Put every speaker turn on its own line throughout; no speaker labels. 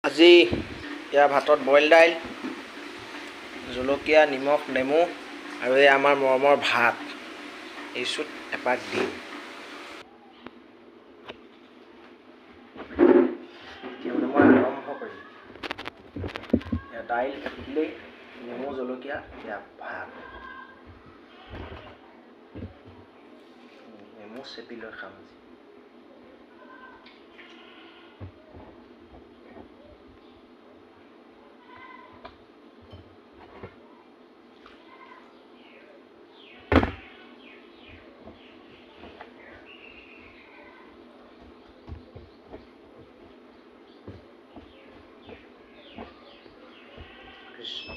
আজি ইয়াৰ ভাতত বইল দাইল, জলকীয়া, নিমখ, নেমু আৰু এই আমাৰ মৰমৰ ভাত। এইচুত এপাক দিম। মই আৰম্ভ কৰিম। দাইল থাকিলেই, নেমু, জলকীয়া, এয়া ভাত। নেমু চেপি লৈ খাম। কৃষ্ণ।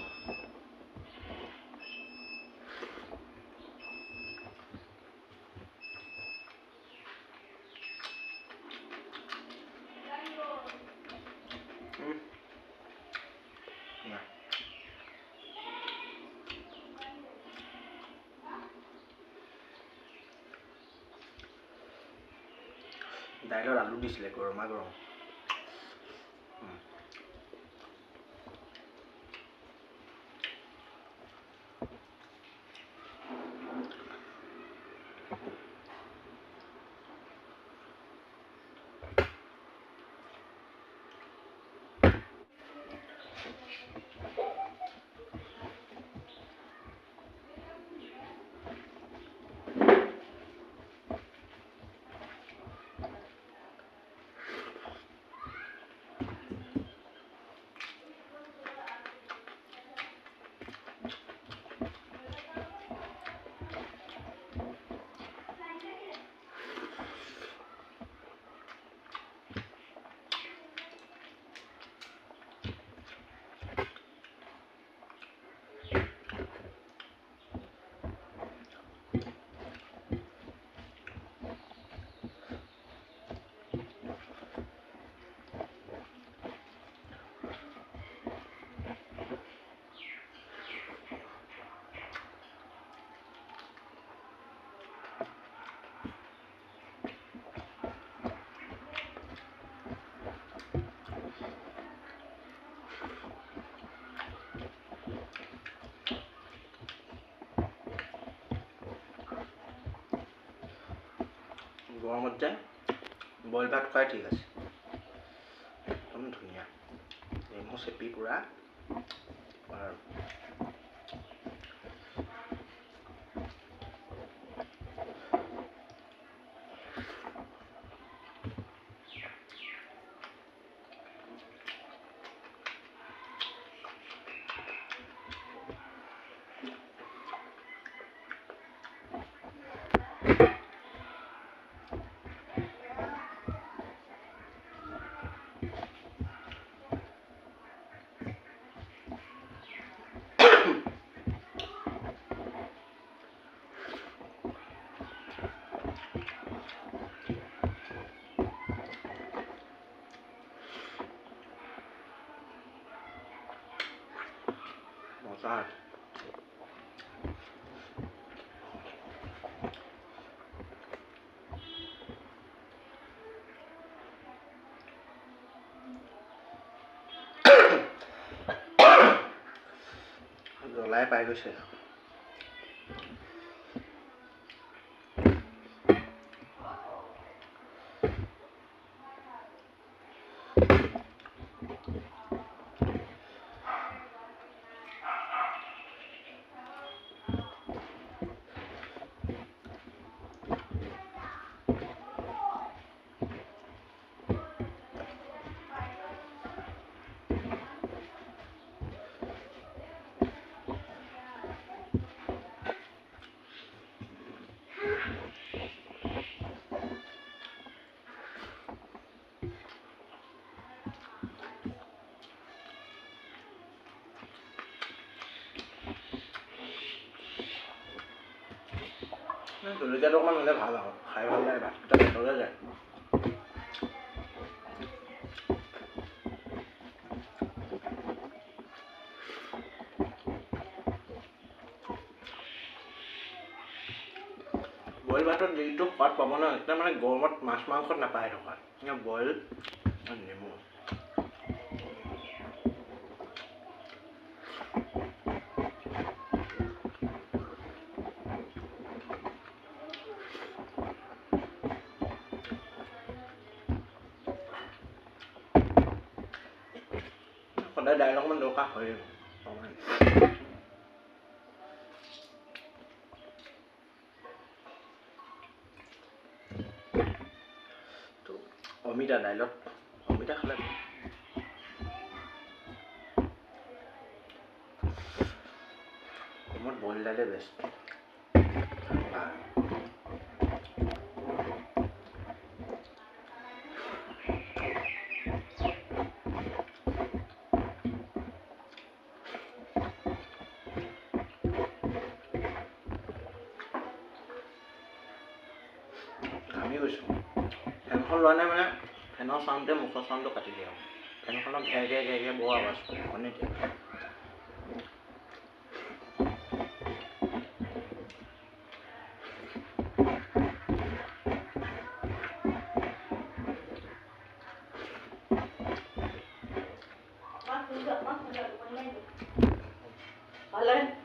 দাইলত আলু দিছিলে গৰমা গৰম। গৰমত যে বইল ভাত খোৱাই ঠিক আছে। একদম ধুনীয়া। নেমু চেপি পুৰা আৰু মজা। জ্বলাই পাই গৈছে। জলকীয়াটো অকণমান হ'লে ভাল আৰু খাই ভাল লাগে, ভাতকেইটা পেটলৈ যায়। বইল ভাতত যিটো সোৱাদ পাব ন, এতিয়া মানে গৰমত মাছ মাংসত নাপায় থকা। বইল নেমু সদায় দাইল অকণমান দৰকাৰ হয় অকণমান। তো অমিতা দাইলত অমিতা খালে অসমত বইল দাইলে বেষ্ট। আমি গৈছোঁ ফেনখন লোৱা নাই মানে ফেনৰ চাউণ্ডে মুখৰ চাউণ্ডটো কাটি দিয়ে আৰু ফেনখনৰ ঘেৰ ঘেৰ বৰ আৱাজ কৰে শুনি দিয়ে।
Vale.